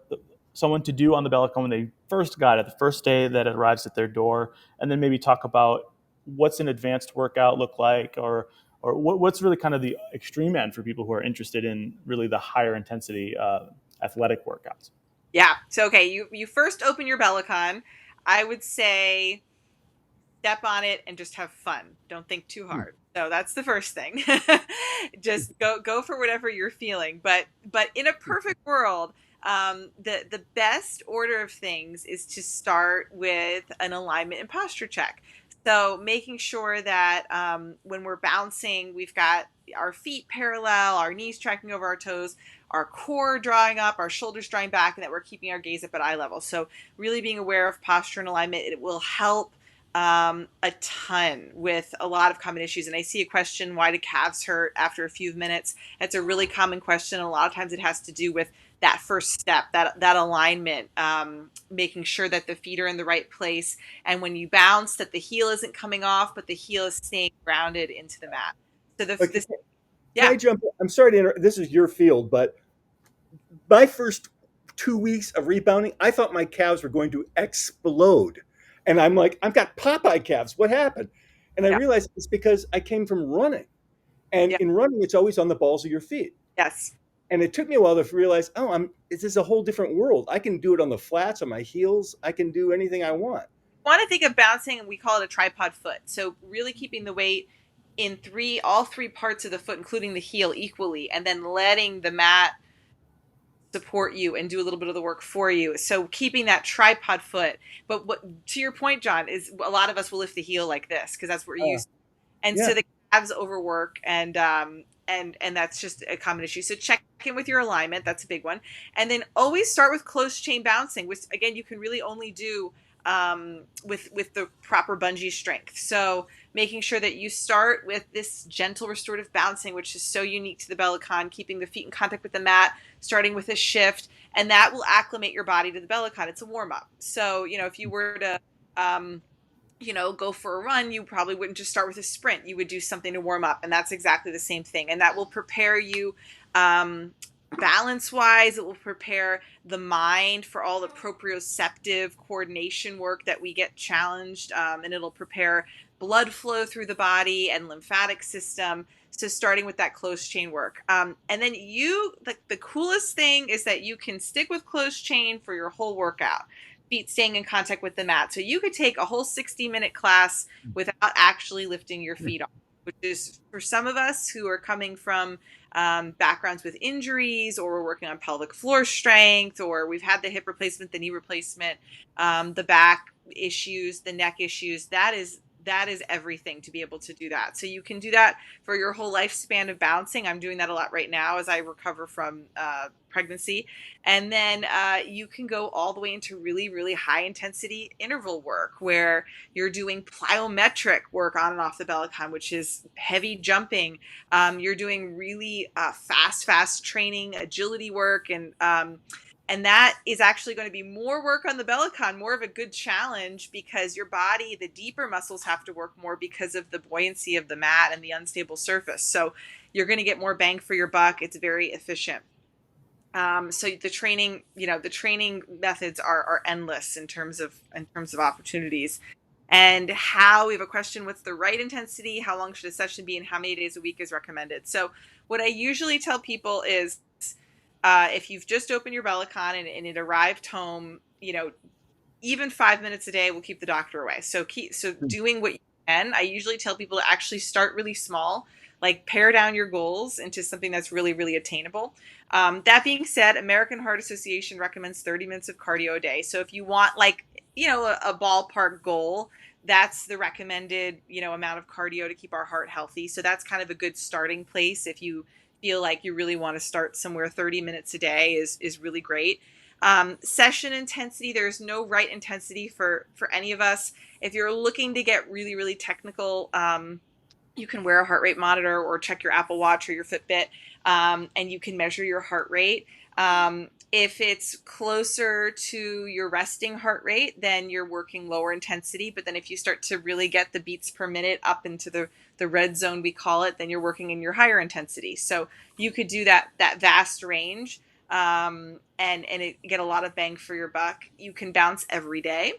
someone to do on the bellicon when they first got it, the first day that it arrives at their door, and then maybe talk about what's an advanced workout look like, or what's really kind of the extreme end for people who are interested in really the higher intensity athletic workouts. Yeah. So, okay, you first open your bellicon. I would say step on it and just have fun. Don't think too hard. So that's the first thing. Just go for whatever you're feeling. But in a perfect world, the best order of things is to start with an alignment and posture check. So making sure that when we're bouncing, we've got our feet parallel, our knees tracking over our toes, our core drawing up, our shoulders drawing back, and that we're keeping our gaze up at eye level. So really being aware of posture and alignment, it will help a ton with a lot of common issues. And I see a question, why do calves hurt after a few minutes? That's a really common question. A lot of times it has to do with that first step, that alignment, making sure that the feet are in the right place. And when you bounce, that the heel isn't coming off, but the heel is staying grounded into the mat. So Can yeah, I jump in? I'm sorry to interrupt. This is your field, but my first 2 weeks of rebounding, I thought my calves were going to explode. And I'm like, I've got Popeye calves. What happened? And I yeah, realized it's because I came from running. And yeah, in running, it's always on the balls of your feet. yes. And it took me a while to realize, this is a whole different world. I can do it on the flats, on my heels. I can do anything I want. Want to think of bouncing, we call it a tripod foot. So really keeping the weight in all three parts of the foot, including the heel, equally, and then letting the mat support you and do a little bit of the work for you. So keeping that tripod foot. But what, to your point, John, is a lot of us will lift the heel like this because that's what we're Uh, used to. And yeah. so the calves overwork, and that's just a common issue. So check in with your alignment. That's a big one. And then always start with close chain bouncing, which again you can really only do with the proper bungee strength. So making sure that you start with this gentle restorative bouncing, which is so unique to the bellicon, keeping the feet in contact with the mat, starting with a shift, and that will acclimate your body to the bellicon. It's a warm up. So, if you were to, go for a run, you probably wouldn't just start with a sprint. You would do something to warm up, and that's exactly the same thing. And that will prepare you balance wise. It will prepare the mind for all the proprioceptive coordination work that we get challenged, and it'll prepare blood flow through the body and lymphatic system. So starting with that close chain work, and then the coolest thing is that you can stick with close chain for your whole workout, feet staying in contact with the mat. So you could take a whole 60-minute class without actually lifting your feet off, which is for some of us who are coming from backgrounds with injuries, or we're working on pelvic floor strength, or we've had the hip replacement, the knee replacement, the back issues, the neck issues. That is everything to be able to do that. So you can do that for your whole lifespan of bouncing. I'm doing that a lot right now as I recover from pregnancy. And then you can go all the way into really, really high intensity interval work where you're doing plyometric work on and off the bellicon, which is heavy jumping. You're doing really fast training, agility work, and that is actually going to be more work on the bellicon, more of a good challenge, because your body, the deeper muscles have to work more because of the buoyancy of the mat and the unstable surface. So you're going to get more bang for your buck. It's very efficient. So the training methods are endless in terms of opportunities. And how we have a question, what's the right intensity? How long should a session be? And how many days a week is recommended? So what I usually tell people is, if you've just opened your bellicon and it arrived home, even 5 minutes a day will keep the doctor away. So doing what you can. I usually tell people to actually start really small, like pare down your goals into something that's really, really attainable. That being said, American Heart Association recommends 30 minutes of cardio a day. So if you want a ballpark goal, that's the recommended, amount of cardio to keep our heart healthy. So that's kind of a good starting place. If you feel like you really want to start somewhere, 30 minutes a day is really great. Session intensity, there's no right intensity for any of us. If you're looking to get really, really technical, you can wear a heart rate monitor or check your Apple Watch or your Fitbit, and you can measure your heart rate. If it's closer to your resting heart rate, then you're working lower intensity. But then if you start to really get the beats per minute up into the red zone, we call it, then you're working in your higher intensity. So you could do that vast range, and get a lot of bang for your buck. You can bounce every day.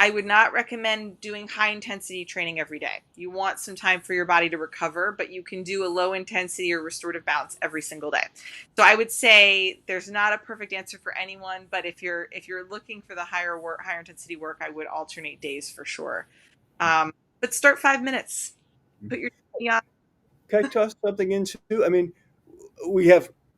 I would not recommend doing high intensity training every day. You want some time for your body to recover, but you can do a low intensity or restorative bounce every single day. So I would say there's not a perfect answer for anyone, but if you're looking for the higher intensity work, I would alternate days for sure. But start 5 minutes. Put your on. Can I toss something in too? I mean,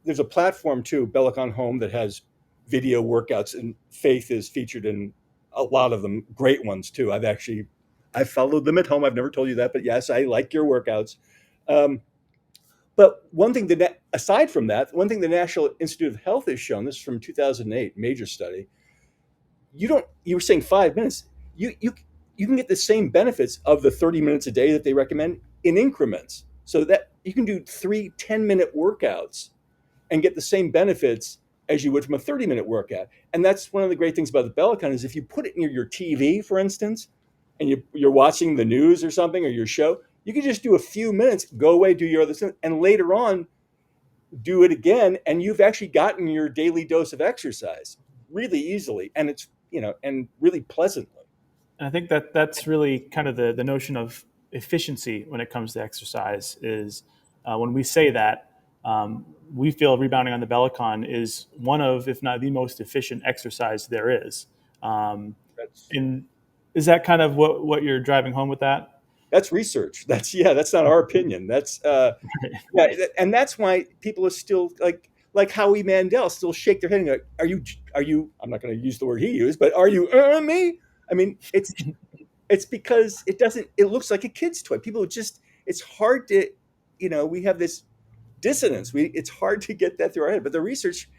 there's a platform too, Bellicon Home, that has video workouts, and Fayth is featured in a lot of them. Great ones too. I've followed them at home. I've never told you that, but yes, I like your workouts. But one thing aside from that, one thing the National Institute of Health has shown, this is from 2008, major study. You were saying 5 minutes. You can get the same benefits of the 30 minutes a day that they recommend in increments. So that you can do 3 10-minute workouts and get the same benefits as you would from a 30-minute workout. And that's one of the great things about the bellicon is if you put it near your TV, for instance, and you're watching the news or something or your show, you can just do a few minutes, go away, do your other stuff, and later on do it again, and you've actually gotten your daily dose of exercise really easily, and it's and really pleasantly. And I think that that's really kind of the notion of efficiency when it comes to exercise is when we say that, we feel rebounding on the bellicon is one of, if not the most efficient exercise there is. And is that kind of what you're driving home with that? That's research. That's not our opinion. And that's why people are still like Howie Mandel still shake their head and go, are you, I'm not going to use the word he used, but are you me? I mean, it's because it looks like a kid's toy. People it's hard to, we have this dissonance. It's hard to get that through our head, but the research,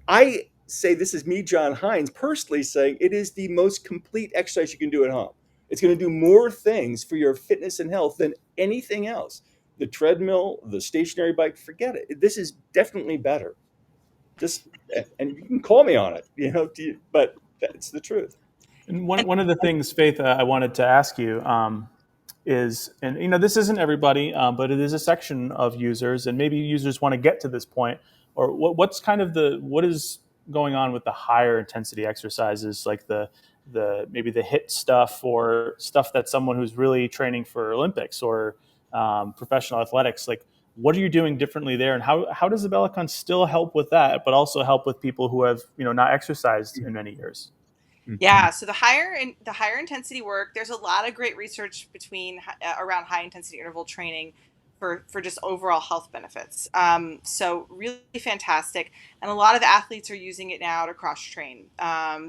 I say, this is me, John Hines, personally saying it is the most complete exercise you can do at home. It's going to do more things for your fitness and health than anything else. The treadmill, the stationary bike, forget it. This is definitely better. And you can call me on it, but that's the truth. And one of the things, Fayth, I wanted to ask you is, and this isn't everybody, but it is a section of users, and maybe users want to get to this point, or what's kind of what is going on with the higher intensity exercises, like maybe the HIIT stuff, or stuff that someone who's really training for Olympics or professional athletics, like what are you doing differently there, and how does the bellicon still help with that, but also help with people who have not exercised in many years? Yeah, so the higher intensity work, there's a lot of great research around high intensity interval training for just overall health benefits. So really fantastic, and a lot of athletes are using it now to cross train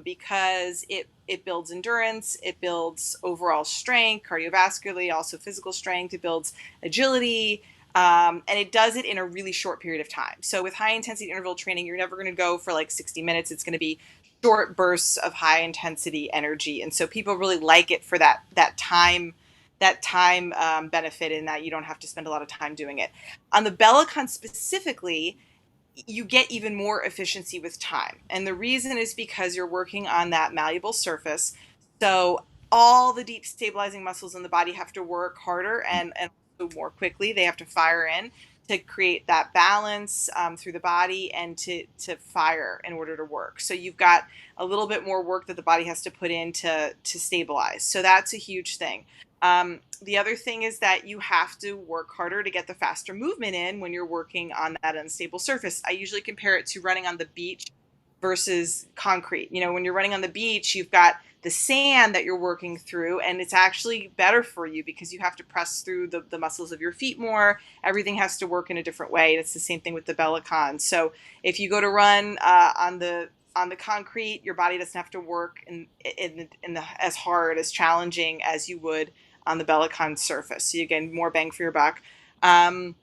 because it builds endurance, it builds overall strength, cardiovascularly, also physical strength. It builds agility. And it does it in a really short period of time. So with high intensity interval training, you're never going to go for like 60 minutes. It's going to be short bursts of high intensity energy. And so people really like it for that time benefit, in that you don't have to spend a lot of time doing it. On the bellicon specifically, you get even more efficiency with time. And the reason is because you're working on that malleable surface. So all the deep stabilizing muscles in the body have to work harder and more quickly. They have to fire in to create that balance through the body and to fire in order to work. So you've got a little bit more work that the body has to put in to stabilize. So that's a huge thing. The other thing is that you have to work harder to get the faster movement in when you're working on that unstable surface. I usually compare it to running on the beach versus concrete. When you're running on the beach, you've got the sand that you're working through, and it's actually better for you because you have to press through the muscles of your feet more. Everything has to work in a different way. It's the same thing with the bellicon. So if you go to run on the concrete, your body doesn't have to work in as hard, as challenging as you would on the bellicon surface. So you get more bang for your buck. And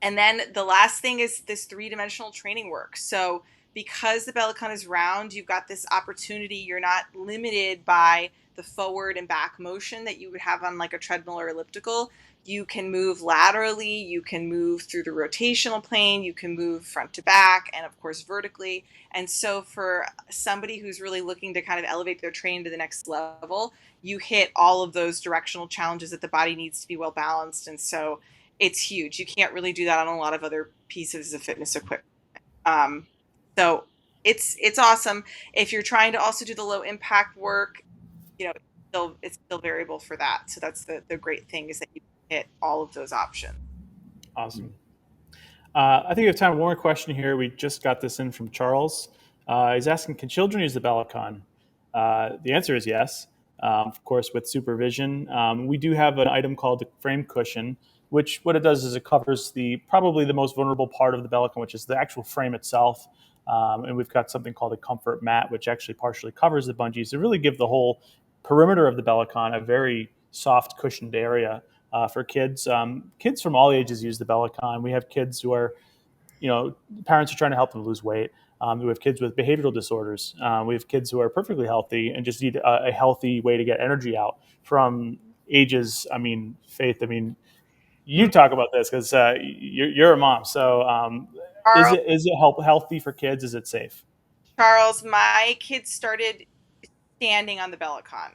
then the last thing is this 3-dimensional training work. So because the bellicon is round, you've got this opportunity. You're not limited by the forward and back motion that you would have on like a treadmill or elliptical. You can move laterally, you can move through the rotational plane, you can move front to back, and of course vertically. And so for somebody who's really looking to kind of elevate their training to the next level, you hit all of those directional challenges that the body needs to be well balanced. And so it's huge. You can't really do that on a lot of other pieces of fitness equipment. So it's awesome. If you're trying to also do the low impact work, it's still variable for that. So that's the great thing, is that you can hit all of those options. Awesome. I think we have time for one more question here. We just got this in from Charles. He's asking, can children use the bellicon? The answer is yes, of course, with supervision. We do have an item called the frame cushion, which what it does is it covers probably the most vulnerable part of the bellicon, which is the actual frame itself. And we've got something called a comfort mat, which actually partially covers the bungees to really give the whole perimeter of the bellicon a very soft, cushioned area for kids. Kids from all ages use the bellicon. We have kids who are, parents are trying to help them lose weight. We have kids with behavioral disorders. We have kids who are perfectly healthy and just need a healthy way to get energy out from ages. I mean, Fayth, you talk about this because you're a mom. So is it healthy for kids? Is it safe? Charles, my kids started standing on the bellicon.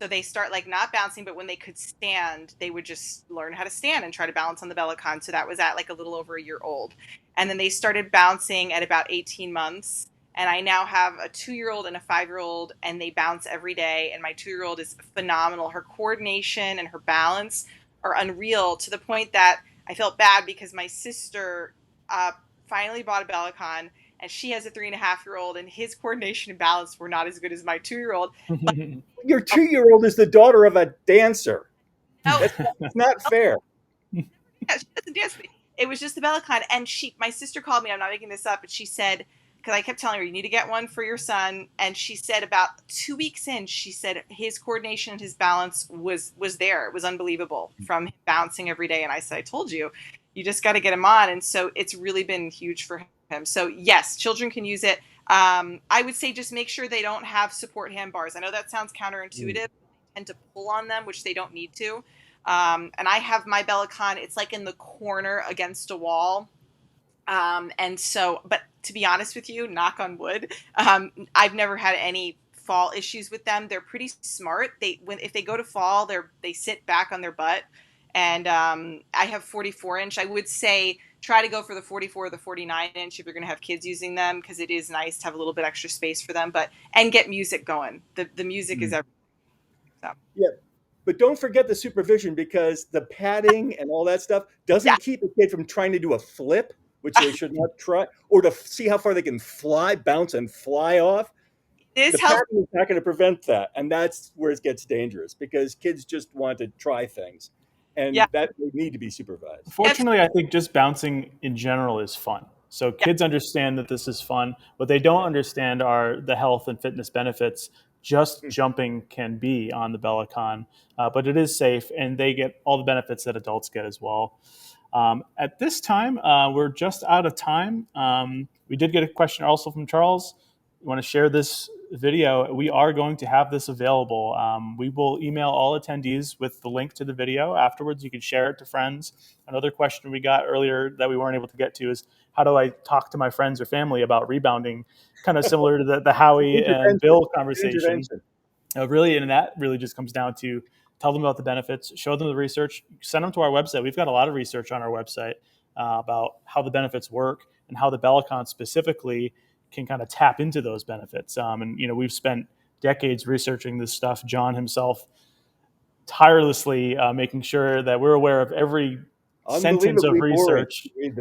So they start like not bouncing, but when they could stand, they would just learn how to stand and try to balance on the bellicon. So that was at like a little over a year old. And then they started bouncing at about 18 months. And I now have a 2-year-old and a 5-year-old, and they bounce every day. And my 2-year-old is phenomenal. Her coordination and her balance are unreal, to the point that I felt bad because my sister finally bought a bellicon, and she has a 3.5-year-old, and his coordination and balance were not as good as my 2-year-old. Your 2-year-old is the daughter of a dancer. No, It's not fair. yeah, she doesn't dance. It was just the bellicon, and my sister called me. I'm not making this up, but she said, because I kept telling her, you need to get one for your son, and she said about 2 weeks in, she said his coordination and his balance was there. It was unbelievable from him bouncing every day. And I said, I told you, you just got to get him on. And so it's really been huge for him. So yes, children can use it. I would say just make sure they don't have support handbars. I know that sounds counterintuitive. They tend to pull on them, which they don't need to. And I have my bellicon, it's like in the corner against a wall. And so, but to be honest with you, knock on wood, I've never had any fall issues with them. They're pretty smart. If they go to fall, they sit back on their butt. And I have 44-inch. I would say try to go for the 44 or the 49-inch if you're going to have kids using them, because it is nice to have a little bit extra space for them. And get music going. The music is everything. So. Yeah. But don't forget the supervision, because the padding and all that stuff doesn't keep a kid from trying to do a flip, which they should not try, or to see how far they can bounce and fly off. The padding is not going to prevent that. And that's where it gets dangerous, because kids just want to try things. And that they need to be supervised. Fortunately, I think just bouncing in general is fun. So kids understand that this is fun. What they don't understand are the health and fitness benefits just jumping can be on the bellicon. But it is safe, and they get all the benefits that adults get as well. At this time, we're just out of time. We did get a question also from Charles. You want to share this video? We are going to have this available. We will email all attendees with the link to the video afterwards. You can share it to friends. Another question we got earlier that we weren't able to get to is, how do I talk to my friends or family about rebounding? Kind of similar to the Howie and Bill conversation. And that really just comes down to tell them about the benefits, show them the research, send them to our website. We've got a lot of research on our website about how the benefits work and how the bellicon specifically can kind of tap into those benefits. We've spent decades researching this stuff. John himself tirelessly making sure that we're aware of every sentence of research. He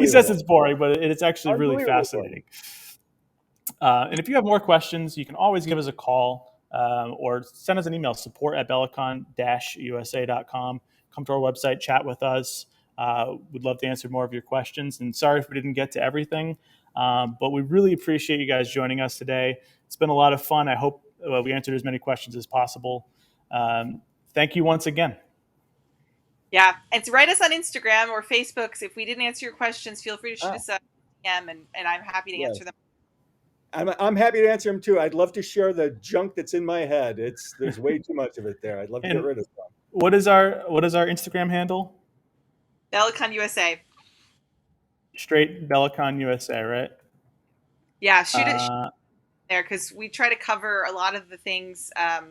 says it's boring, but it's actually really fascinating. And if you have more questions, you can always give us a call or send us an email, support@bellicon-usa.com. Come to our website, chat with us. We'd love to answer more of your questions. And sorry if we didn't get to everything, but we really appreciate you guys joining us today. It's been a lot of fun. I hope we answered as many questions as possible. Thank you once again. Yeah, and write us on Instagram or Facebook. If we didn't answer your questions, feel free to shoot us a DM, and I'm happy to answer them. I'm happy to answer them too. I'd love to share the junk that's in my head. There's way too much of it there. I'd love to get rid of some. What is our Instagram handle? Bellicon USA. Straight Bellicon USA, right? Yeah, shoot it there, because we try to cover a lot of the things, a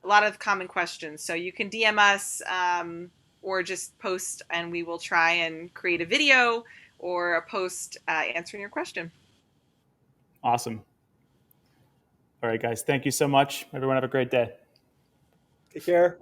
lot of common questions. So you can DM us or just post, and we will try and create a video or a post answering your question. Awesome. All right, guys. Thank you so much. Everyone have a great day. Take care.